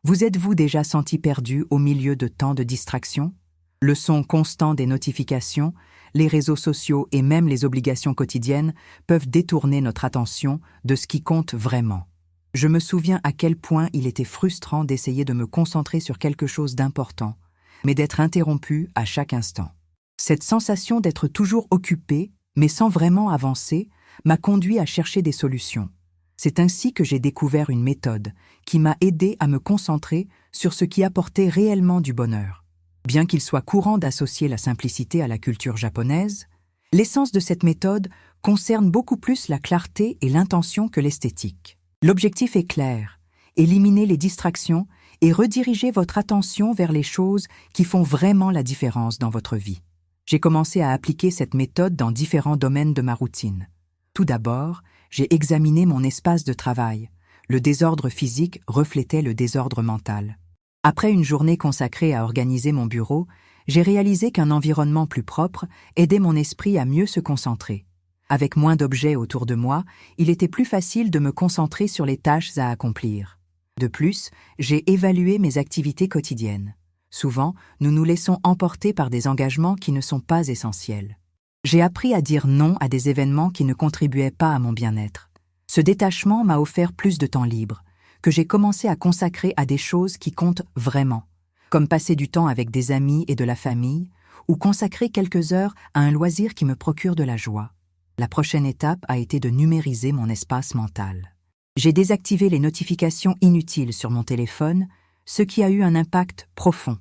Vous êtes-vous déjà senti perdu au milieu de tant de distractions? Le son constant des notifications, les réseaux sociaux et même les obligations quotidiennes peuvent détourner notre attention de ce qui compte vraiment. Je me souviens à quel point il était frustrant d'essayer de me concentrer sur quelque chose d'important, mais d'être interrompu à chaque instant. Cette sensation d'être toujours occupé, mais sans vraiment avancer, m'a conduit à chercher des solutions. C'est ainsi que j'ai découvert une méthode qui m'a aidé à me concentrer sur ce qui apportait réellement du bonheur. Bien qu'il soit courant d'associer la simplicité à la culture japonaise, l'essence de cette méthode concerne beaucoup plus la clarté et l'intention que l'esthétique. L'objectif est clair, éliminer les distractions et rediriger votre attention vers les choses qui font vraiment la différence dans votre vie. J'ai commencé à appliquer cette méthode dans différents domaines de ma routine. Tout d'abord, j'ai examiné mon espace de travail. Le désordre physique reflétait le désordre mental. Après une journée consacrée à organiser mon bureau, j'ai réalisé qu'un environnement plus propre aidait mon esprit à mieux se concentrer. Avec moins d'objets autour de moi, il était plus facile de me concentrer sur les tâches à accomplir. De plus, j'ai évalué mes activités quotidiennes. Souvent, nous nous laissons emporter par des engagements qui ne sont pas essentiels. J'ai appris à dire non à des événements qui ne contribuaient pas à mon bien-être. Ce détachement m'a offert plus de temps libre, que j'ai commencé à consacrer à des choses qui comptent vraiment, comme passer du temps avec des amis et de la famille, ou consacrer quelques heures à un loisir qui me procure de la joie. La prochaine étape a été de numériser mon espace mental. J'ai désactivé les notifications inutiles sur mon téléphone, ce qui a eu un impact profond.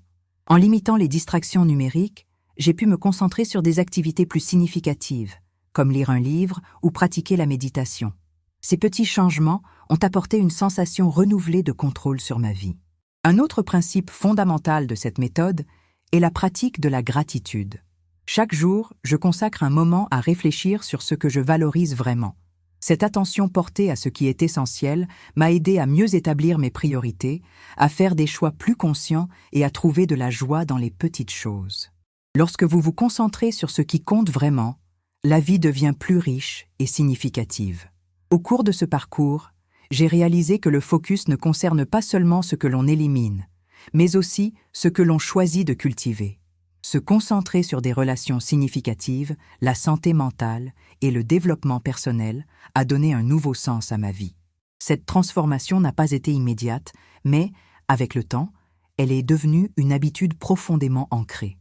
En limitant les distractions numériques, j'ai pu me concentrer sur des activités plus significatives, comme lire un livre ou pratiquer la méditation. Ces petits changements ont apporté une sensation renouvelée de contrôle sur ma vie. Un autre principe fondamental de cette méthode est la pratique de la gratitude. Chaque jour, je consacre un moment à réfléchir sur ce que je valorise vraiment. Cette attention portée à ce qui est essentiel m'a aidé à mieux établir mes priorités, à faire des choix plus conscients et à trouver de la joie dans les petites choses. Lorsque vous vous concentrez sur ce qui compte vraiment, la vie devient plus riche et significative. Au cours de ce parcours, j'ai réalisé que le focus ne concerne pas seulement ce que l'on élimine, mais aussi ce que l'on choisit de cultiver. Se concentrer sur des relations significatives, la santé mentale et le développement personnel a donné un nouveau sens à ma vie. Cette transformation n'a pas été immédiate, mais, avec le temps, elle est devenue une habitude profondément ancrée.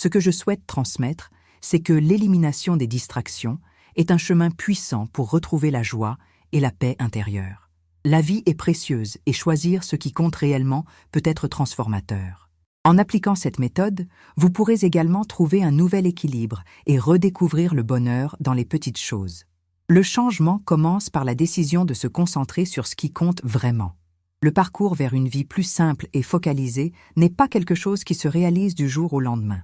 Ce que je souhaite transmettre, c'est que l'élimination des distractions est un chemin puissant pour retrouver la joie et la paix intérieure. La vie est précieuse et choisir ce qui compte réellement peut être transformateur. En appliquant cette méthode, vous pourrez également trouver un nouvel équilibre et redécouvrir le bonheur dans les petites choses. Le changement commence par la décision de se concentrer sur ce qui compte vraiment. Le parcours vers une vie plus simple et focalisée n'est pas quelque chose qui se réalise du jour au lendemain.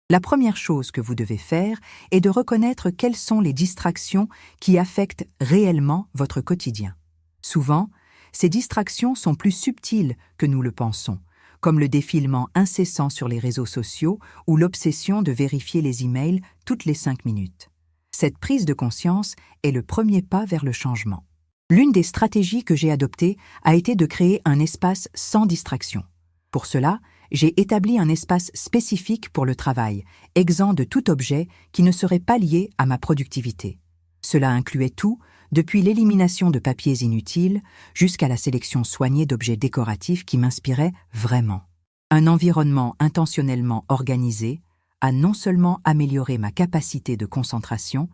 La première chose que vous devez faire est de reconnaître quelles sont les distractions qui affectent réellement votre quotidien. Souvent, ces distractions sont plus subtiles que nous le pensons, comme le défilement incessant sur les réseaux sociaux ou l'obsession de vérifier les emails toutes les 5 minutes. Cette prise de conscience est le premier pas vers le changement. L'une des stratégies que j'ai adoptées a été de créer un espace sans distraction. Pour cela, j'ai établi un espace spécifique pour le travail, exempt de tout objet qui ne serait pas lié à ma productivité. Cela incluait tout, depuis l'élimination de papiers inutiles jusqu'à la sélection soignée d'objets décoratifs qui m'inspiraient vraiment. Un environnement intentionnellement organisé a non seulement amélioré ma capacité de concentration,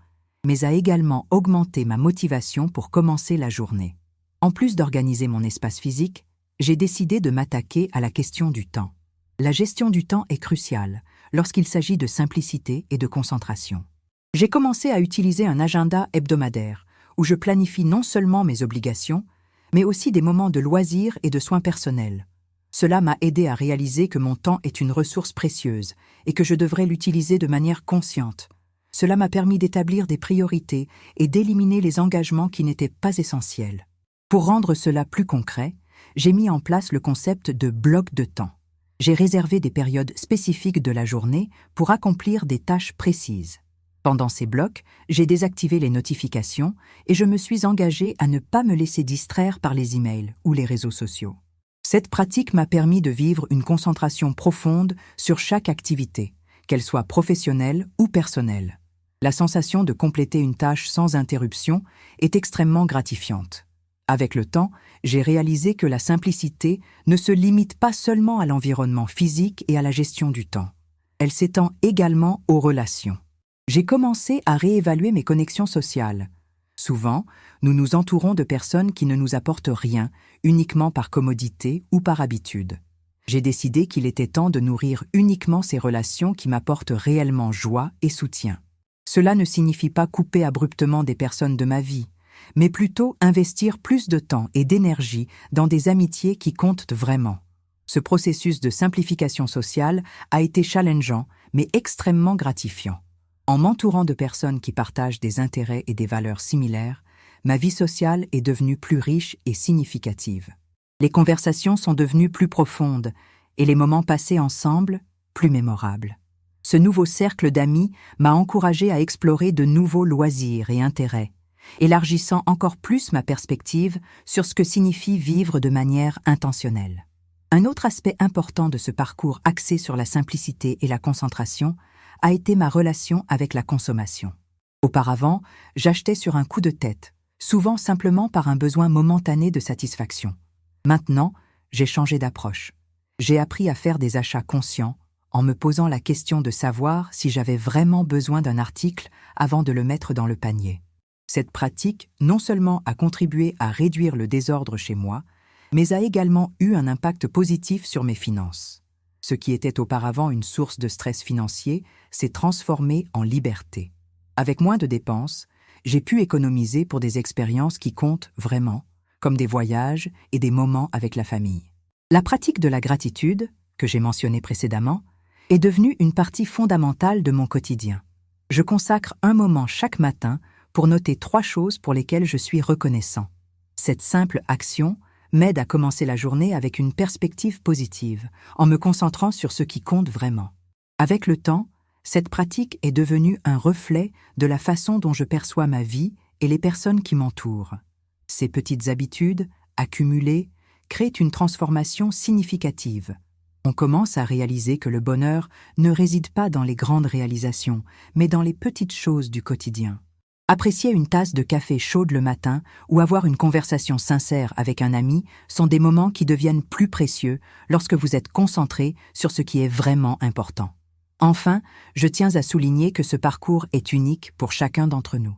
mais a également augmenté ma motivation pour commencer la journée. En plus d'organiser mon espace physique, j'ai décidé de m'attaquer à la question du temps. La gestion du temps est cruciale lorsqu'il s'agit de simplicité et de concentration. J'ai commencé à utiliser un agenda hebdomadaire où je planifie non seulement mes obligations, mais aussi des moments de loisirs et de soins personnels. Cela m'a aidé à réaliser que mon temps est une ressource précieuse et que je devrais l'utiliser de manière consciente. Cela m'a permis d'établir des priorités et d'éliminer les engagements qui n'étaient pas essentiels. Pour rendre cela plus concret, j'ai mis en place le concept de bloc de temps. J'ai réservé des périodes spécifiques de la journée pour accomplir des tâches précises. Pendant ces blocs, j'ai désactivé les notifications et je me suis engagé à ne pas me laisser distraire par les emails ou les réseaux sociaux. Cette pratique m'a permis de vivre une concentration profonde sur chaque activité, qu'elle soit professionnelle ou personnelle. La sensation de compléter une tâche sans interruption est extrêmement gratifiante. Avec le temps, j'ai réalisé que la simplicité ne se limite pas seulement à l'environnement physique et à la gestion du temps. Elle s'étend également aux relations. J'ai commencé à réévaluer mes connexions sociales. Souvent, nous nous entourons de personnes qui ne nous apportent rien, uniquement par commodité ou par habitude. J'ai décidé qu'il était temps de nourrir uniquement ces relations qui m'apportent réellement joie et soutien. Cela ne signifie pas couper abruptement des personnes de ma vie, mais plutôt investir plus de temps et d'énergie dans des amitiés qui comptent vraiment. Ce processus de simplification sociale a été challengeant, mais extrêmement gratifiant. En m'entourant de personnes qui partagent des intérêts et des valeurs similaires, ma vie sociale est devenue plus riche et significative. Les conversations sont devenues plus profondes et les moments passés ensemble plus mémorables. Ce nouveau cercle d'amis m'a encouragé à explorer de nouveaux loisirs et intérêts, élargissant encore plus ma perspective sur ce que signifie vivre de manière intentionnelle. Un autre aspect important de ce parcours axé sur la simplicité et la concentration a été ma relation avec la consommation. Auparavant, j'achetais sur un coup de tête, souvent simplement par un besoin momentané de satisfaction. Maintenant, j'ai changé d'approche. J'ai appris à faire des achats conscients en me posant la question de savoir si j'avais vraiment besoin d'un article avant de le mettre dans le panier. Cette pratique non seulement a contribué à réduire le désordre chez moi, mais a également eu un impact positif sur mes finances. Ce qui était auparavant une source de stress financier s'est transformé en liberté. Avec moins de dépenses, j'ai pu économiser pour des expériences qui comptent vraiment, comme des voyages et des moments avec la famille. La pratique de la gratitude, que j'ai mentionnée précédemment, est devenue une partie fondamentale de mon quotidien. Je consacre un moment chaque matin pour noter 3 choses pour lesquelles je suis reconnaissant. Cette simple action m'aide à commencer la journée avec une perspective positive, en me concentrant sur ce qui compte vraiment. Avec le temps, cette pratique est devenue un reflet de la façon dont je perçois ma vie et les personnes qui m'entourent. Ces petites habitudes, accumulées, créent une transformation significative. On commence à réaliser que le bonheur ne réside pas dans les grandes réalisations, mais dans les petites choses du quotidien. Apprécier une tasse de café chaude le matin ou avoir une conversation sincère avec un ami sont des moments qui deviennent plus précieux lorsque vous êtes concentré sur ce qui est vraiment important. Enfin, je tiens à souligner que ce parcours est unique pour chacun d'entre nous.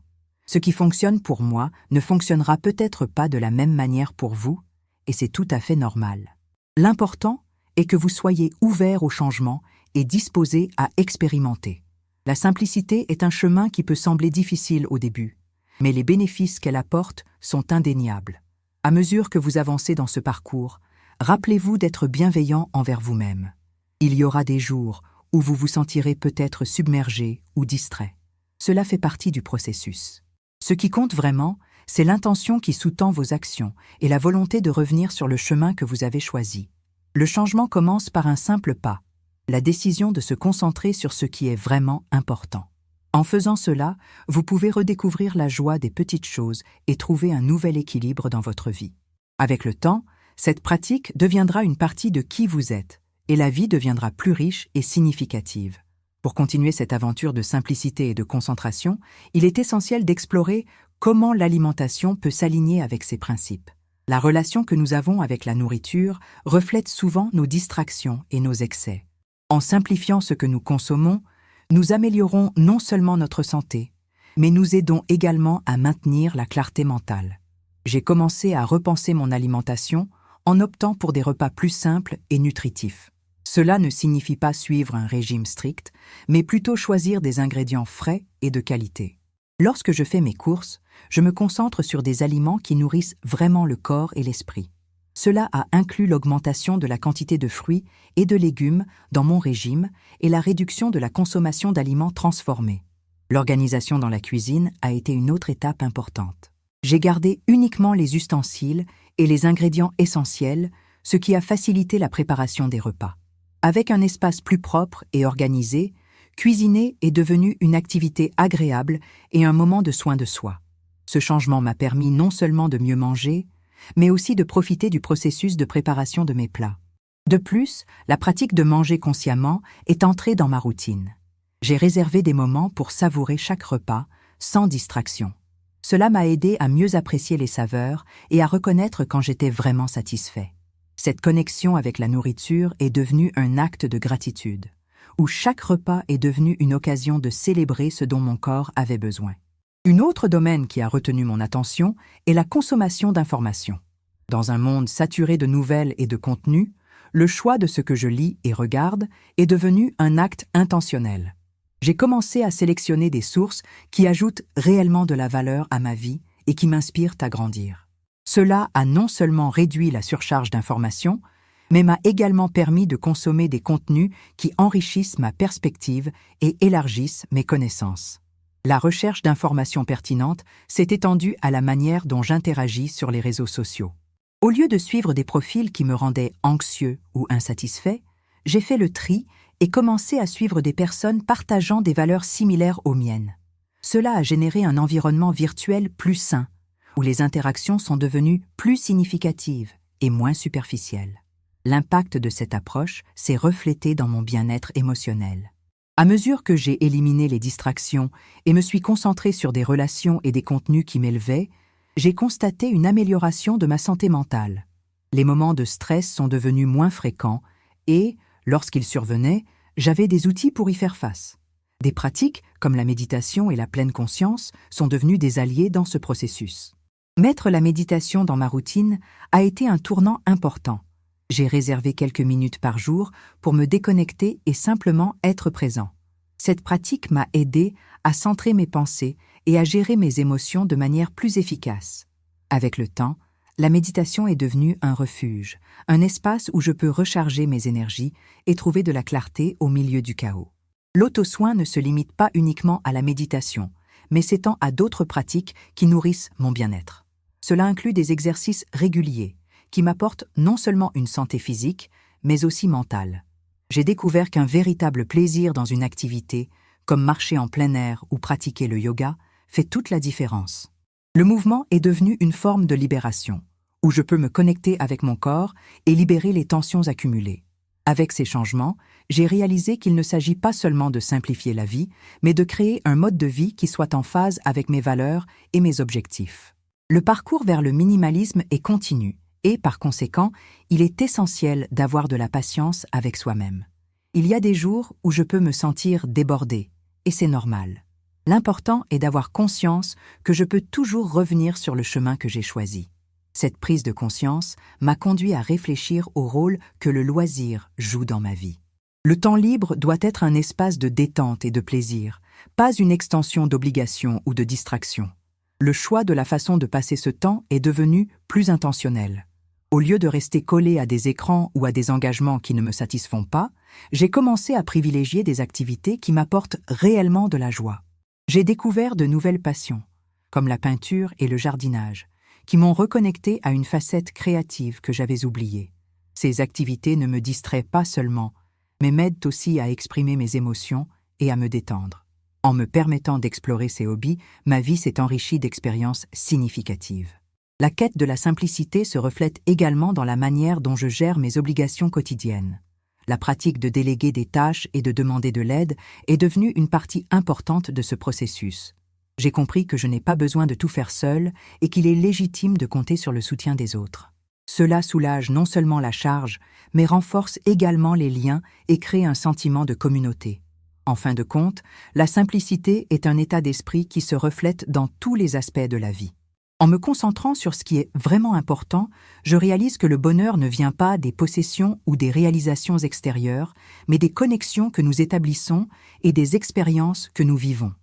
Ce qui fonctionne pour moi ne fonctionnera peut-être pas de la même manière pour vous, et c'est tout à fait normal. L'important est que vous soyez ouvert au changement et disposé à expérimenter. La simplicité est un chemin qui peut sembler difficile au début, mais les bénéfices qu'elle apporte sont indéniables. À mesure que vous avancez dans ce parcours, rappelez-vous d'être bienveillant envers vous-même. Il y aura des jours où vous vous sentirez peut-être submergé ou distrait. Cela fait partie du processus. Ce qui compte vraiment, c'est l'intention qui sous-tend vos actions et la volonté de revenir sur le chemin que vous avez choisi. Le changement commence par un simple pas, la décision de se concentrer sur ce qui est vraiment important. En faisant cela, vous pouvez redécouvrir la joie des petites choses et trouver un nouvel équilibre dans votre vie. Avec le temps, cette pratique deviendra une partie de qui vous êtes, et la vie deviendra plus riche et significative. Pour continuer cette aventure de simplicité et de concentration, il est essentiel d'explorer comment l'alimentation peut s'aligner avec ces principes. La relation que nous avons avec la nourriture reflète souvent nos distractions et nos excès. En simplifiant ce que nous consommons, nous améliorons non seulement notre santé, mais nous aidons également à maintenir la clarté mentale. J'ai commencé à repenser mon alimentation en optant pour des repas plus simples et nutritifs. Cela ne signifie pas suivre un régime strict, mais plutôt choisir des ingrédients frais et de qualité. Lorsque je fais mes courses, je me concentre sur des aliments qui nourrissent vraiment le corps et l'esprit. Cela a inclus l'augmentation de la quantité de fruits et de légumes dans mon régime et la réduction de la consommation d'aliments transformés. L'organisation dans la cuisine a été une autre étape importante. J'ai gardé uniquement les ustensiles et les ingrédients essentiels, ce qui a facilité la préparation des repas. Avec un espace plus propre et organisé, cuisiner est devenu une activité agréable et un moment de soin de soi. Ce changement m'a permis non seulement de mieux manger, mais aussi de profiter du processus de préparation de mes plats. De plus, la pratique de manger consciemment est entrée dans ma routine. J'ai réservé des moments pour savourer chaque repas, sans distraction. Cela m'a aidé à mieux apprécier les saveurs et à reconnaître quand j'étais vraiment satisfait. Cette connexion avec la nourriture est devenue un acte de gratitude, où chaque repas est devenu une occasion de célébrer ce dont mon corps avait besoin. Un autre domaine qui a retenu mon attention est la consommation d'informations. Dans un monde saturé de nouvelles et de contenus, le choix de ce que je lis et regarde est devenu un acte intentionnel. J'ai commencé à sélectionner des sources qui ajoutent réellement de la valeur à ma vie et qui m'inspirent à grandir. Cela a non seulement réduit la surcharge d'informations, mais m'a également permis de consommer des contenus qui enrichissent ma perspective et élargissent mes connaissances. La recherche d'informations pertinentes s'est étendue à la manière dont j'interagis sur les réseaux sociaux. Au lieu de suivre des profils qui me rendaient anxieux ou insatisfait, j'ai fait le tri et commencé à suivre des personnes partageant des valeurs similaires aux miennes. Cela a généré un environnement virtuel plus sain, où les interactions sont devenues plus significatives et moins superficielles. L'impact de cette approche s'est reflété dans mon bien-être émotionnel. À mesure que j'ai éliminé les distractions et me suis concentré sur des relations et des contenus qui m'élevaient, j'ai constaté une amélioration de ma santé mentale. Les moments de stress sont devenus moins fréquents et, lorsqu'ils survenaient, j'avais des outils pour y faire face. Des pratiques, comme la méditation et la pleine conscience, sont devenues des alliés dans ce processus. Mettre la méditation dans ma routine a été un tournant important. J'ai réservé quelques minutes par jour pour me déconnecter et simplement être présent. Cette pratique m'a aidé à centrer mes pensées et à gérer mes émotions de manière plus efficace. Avec le temps, la méditation est devenue un refuge, un espace où je peux recharger mes énergies et trouver de la clarté au milieu du chaos. L'auto-soin ne se limite pas uniquement à la méditation, mais s'étend à d'autres pratiques qui nourrissent mon bien-être. Cela inclut des exercices réguliers, qui m'apportent non seulement une santé physique, mais aussi mentale. J'ai découvert qu'un véritable plaisir dans une activité, comme marcher en plein air ou pratiquer le yoga, fait toute la différence. Le mouvement est devenu une forme de libération, où je peux me connecter avec mon corps et libérer les tensions accumulées. Avec ces changements, j'ai réalisé qu'il ne s'agit pas seulement de simplifier la vie, mais de créer un mode de vie qui soit en phase avec mes valeurs et mes objectifs. Le parcours vers le minimalisme est continu, et, par conséquent, il est essentiel d'avoir de la patience avec soi-même. Il y a des jours où je peux me sentir débordée, et c'est normal. L'important est d'avoir conscience que je peux toujours revenir sur le chemin que j'ai choisi. Cette prise de conscience m'a conduit à réfléchir au rôle que le loisir joue dans ma vie. Le temps libre doit être un espace de détente et de plaisir, pas une extension d'obligation ou de distraction. Le choix de la façon de passer ce temps est devenu plus intentionnel. Au lieu de rester collé à des écrans ou à des engagements qui ne me satisfont pas, j'ai commencé à privilégier des activités qui m'apportent réellement de la joie. J'ai découvert de nouvelles passions, comme la peinture et le jardinage, qui m'ont reconnecté à une facette créative que j'avais oubliée. Ces activités ne me distraient pas seulement, mais m'aident aussi à exprimer mes émotions et à me détendre. En me permettant d'explorer ces hobbies, ma vie s'est enrichie d'expériences significatives. La quête de la simplicité se reflète également dans la manière dont je gère mes obligations quotidiennes. La pratique de déléguer des tâches et de demander de l'aide est devenue une partie importante de ce processus. J'ai compris que je n'ai pas besoin de tout faire seul et qu'il est légitime de compter sur le soutien des autres. Cela soulage non seulement la charge, mais renforce également les liens et crée un sentiment de communauté. En fin de compte, la simplicité est un état d'esprit qui se reflète dans tous les aspects de la vie. En me concentrant sur ce qui est vraiment important, je réalise que le bonheur ne vient pas des possessions ou des réalisations extérieures, mais des connexions que nous établissons et des expériences que nous vivons.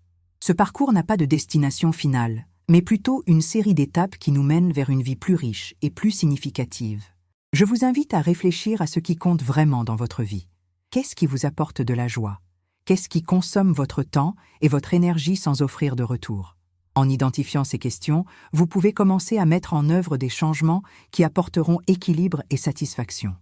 Ce parcours n'a pas de destination finale, mais plutôt une série d'étapes qui nous mènent vers une vie plus riche et plus significative. Je vous invite à réfléchir à ce qui compte vraiment dans votre vie. Qu'est-ce qui vous apporte de la joie? Qu'est-ce qui consomme votre temps et votre énergie sans offrir de retour? En identifiant ces questions, vous pouvez commencer à mettre en œuvre des changements qui apporteront équilibre et satisfaction.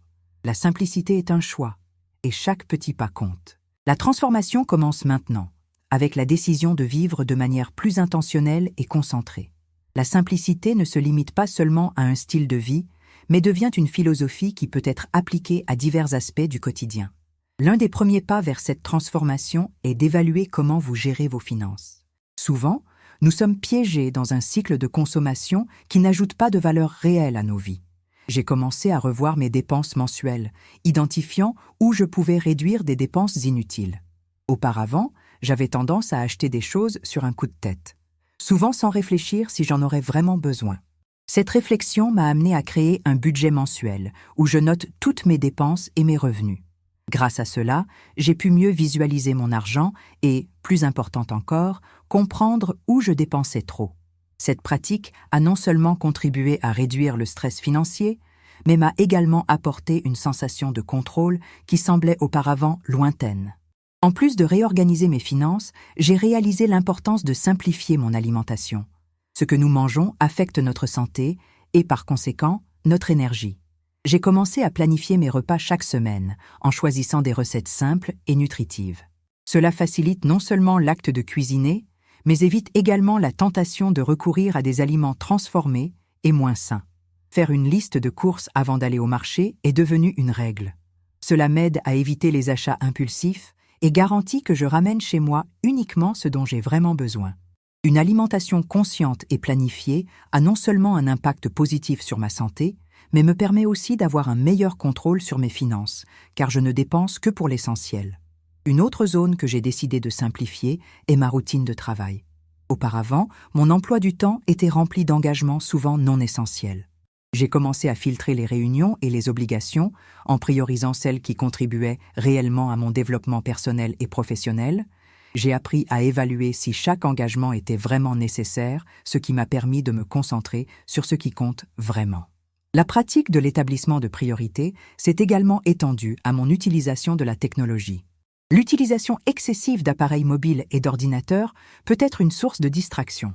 La simplicité est un choix, et chaque petit pas compte. La transformation commence maintenant, avec la décision de vivre de manière plus intentionnelle et concentrée. La simplicité ne se limite pas seulement à un style de vie, mais devient une philosophie qui peut être appliquée à divers aspects du quotidien. L'un des premiers pas vers cette transformation est d'évaluer comment vous gérez vos finances. Souvent, nous sommes piégés dans un cycle de consommation qui n'ajoute pas de valeur réelle à nos vies. J'ai commencé à revoir mes dépenses mensuelles, identifiant où je pouvais réduire des dépenses inutiles. Auparavant, j'avais tendance à acheter des choses sur un coup de tête, souvent sans réfléchir si j'en aurais vraiment besoin. Cette réflexion m'a amené à créer un budget mensuel où je note toutes mes dépenses et mes revenus. Grâce à cela, j'ai pu mieux visualiser mon argent et, plus important encore, comprendre où je dépensais trop. Cette pratique a non seulement contribué à réduire le stress financier, mais m'a également apporté une sensation de contrôle qui semblait auparavant lointaine. En plus de réorganiser mes finances, j'ai réalisé l'importance de simplifier mon alimentation. Ce que nous mangeons affecte notre santé et, par conséquent, notre énergie. J'ai commencé à planifier mes repas chaque semaine, en choisissant des recettes simples et nutritives. Cela facilite non seulement l'acte de cuisiner, mais évite également la tentation de recourir à des aliments transformés et moins sains. Faire une liste de courses avant d'aller au marché est devenu une règle. Cela m'aide à éviter les achats impulsifs et garantit que je ramène chez moi uniquement ce dont j'ai vraiment besoin. Une alimentation consciente et planifiée a non seulement un impact positif sur ma santé, mais me permet aussi d'avoir un meilleur contrôle sur mes finances, car je ne dépense que pour l'essentiel. Une autre zone que j'ai décidé de simplifier est ma routine de travail. Auparavant, mon emploi du temps était rempli d'engagements souvent non essentiels. J'ai commencé à filtrer les réunions et les obligations, en priorisant celles qui contribuaient réellement à mon développement personnel et professionnel. J'ai appris à évaluer si chaque engagement était vraiment nécessaire, ce qui m'a permis de me concentrer sur ce qui compte vraiment. La pratique de l'établissement de priorités s'est également étendue à mon utilisation de la technologie. L'utilisation excessive d'appareils mobiles et d'ordinateurs peut être une source de distraction.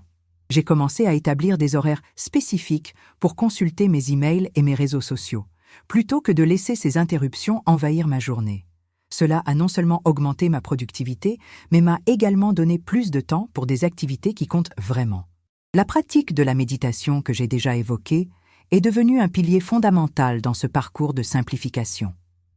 J'ai commencé à établir des horaires spécifiques pour consulter mes emails et mes réseaux sociaux, plutôt que de laisser ces interruptions envahir ma journée. Cela a non seulement augmenté ma productivité, mais m'a également donné plus de temps pour des activités qui comptent vraiment. La pratique de la méditation que j'ai déjà évoquée est devenue un pilier fondamental dans ce parcours de simplification.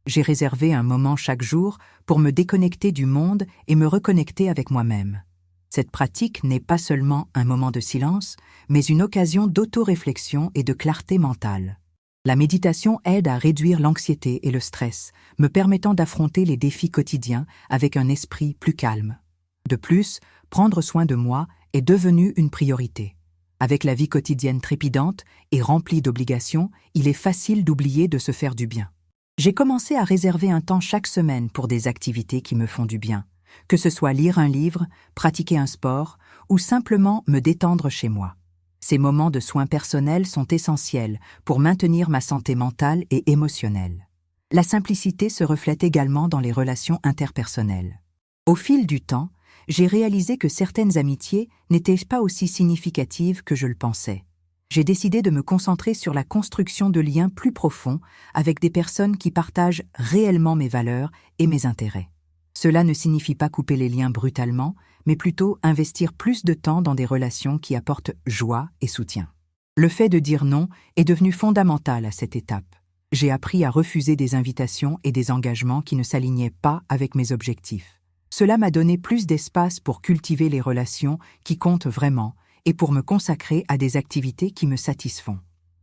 J'ai réservé un moment chaque jour pour me déconnecter du monde et me reconnecter avec moi-même. Cette pratique n'est pas seulement un moment de silence, mais une occasion d'auto-réflexion et de clarté mentale. La méditation aide à réduire l'anxiété et le stress, me permettant d'affronter les défis quotidiens avec un esprit plus calme. De plus, prendre soin de moi est devenu une priorité. Avec la vie quotidienne trépidante et remplie d'obligations, il est facile d'oublier de se faire du bien. J'ai commencé à réserver un temps chaque semaine pour des activités qui me font du bien, que ce soit lire un livre, pratiquer un sport ou simplement me détendre chez moi. Ces moments de soins personnels sont essentiels pour maintenir ma santé mentale et émotionnelle. La simplicité se reflète également dans les relations interpersonnelles. Au fil du temps, j'ai réalisé que certaines amitiés n'étaient pas aussi significatives que je le pensais. J'ai décidé de me concentrer sur la construction de liens plus profonds avec des personnes qui partagent réellement mes valeurs et mes intérêts. Cela ne signifie pas couper les liens brutalement, mais plutôt investir plus de temps dans des relations qui apportent joie et soutien. Le fait de dire non est devenu fondamental à cette étape. J'ai appris à refuser des invitations et des engagements qui ne s'alignaient pas avec mes objectifs. Cela m'a donné plus d'espace pour cultiver les relations qui comptent vraiment et pour me consacrer à des activités qui me satisfont.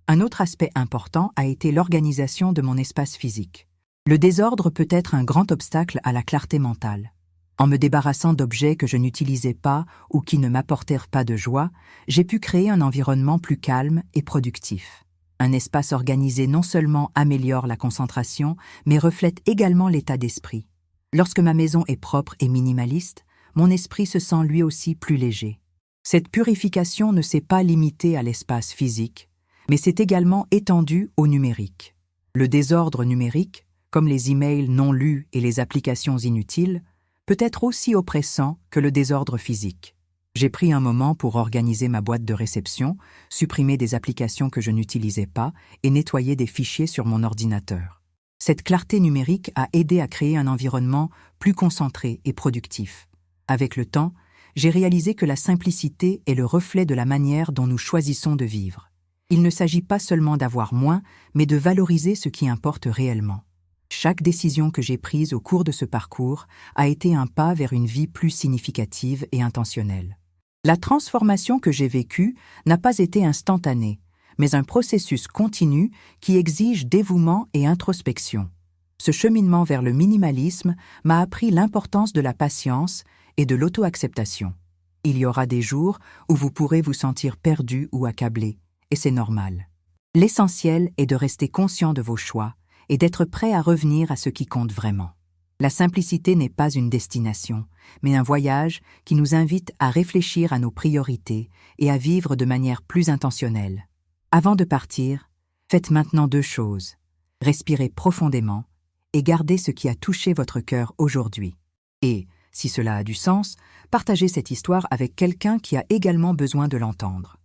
Un autre aspect important a été l'organisation de mon espace physique. Le désordre peut être un grand obstacle à la clarté mentale. En me débarrassant d'objets que je n'utilisais pas ou qui ne m'apportèrent pas de joie, j'ai pu créer un environnement plus calme et productif. Un espace organisé non seulement améliore la concentration, mais reflète également l'état d'esprit. Lorsque ma maison est propre et minimaliste, mon esprit se sent lui aussi plus léger. Cette purification ne s'est pas limitée à l'espace physique, mais s'est également étendue au numérique. Le désordre numérique, comme les emails non lus et les applications inutiles, peut être aussi oppressant que le désordre physique. J'ai pris un moment pour organiser ma boîte de réception, supprimer des applications que je n'utilisais pas et nettoyer des fichiers sur mon ordinateur. Cette clarté numérique a aidé à créer un environnement plus concentré et productif. Avec le temps, j'ai réalisé que la simplicité est le reflet de la manière dont nous choisissons de vivre. Il ne s'agit pas seulement d'avoir moins, mais de valoriser ce qui importe réellement. Chaque décision que j'ai prise au cours de ce parcours a été un pas vers une vie plus significative et intentionnelle. La transformation que j'ai vécue n'a pas été instantanée, mais un processus continu qui exige dévouement et introspection. Ce cheminement vers le minimalisme m'a appris l'importance de la patience et de l'auto-acceptation. Il y aura des jours où vous pourrez vous sentir perdu ou accablé, et c'est normal. L'essentiel est de rester conscient de vos choix et d'être prêt à revenir à ce qui compte vraiment. La simplicité n'est pas une destination, mais un voyage qui nous invite à réfléchir à nos priorités et à vivre de manière plus intentionnelle. Avant de partir, faites maintenant 2 choses. Respirez profondément et gardez ce qui a touché votre cœur aujourd'hui. Et, si cela a du sens, partagez cette histoire avec quelqu'un qui a également besoin de l'entendre.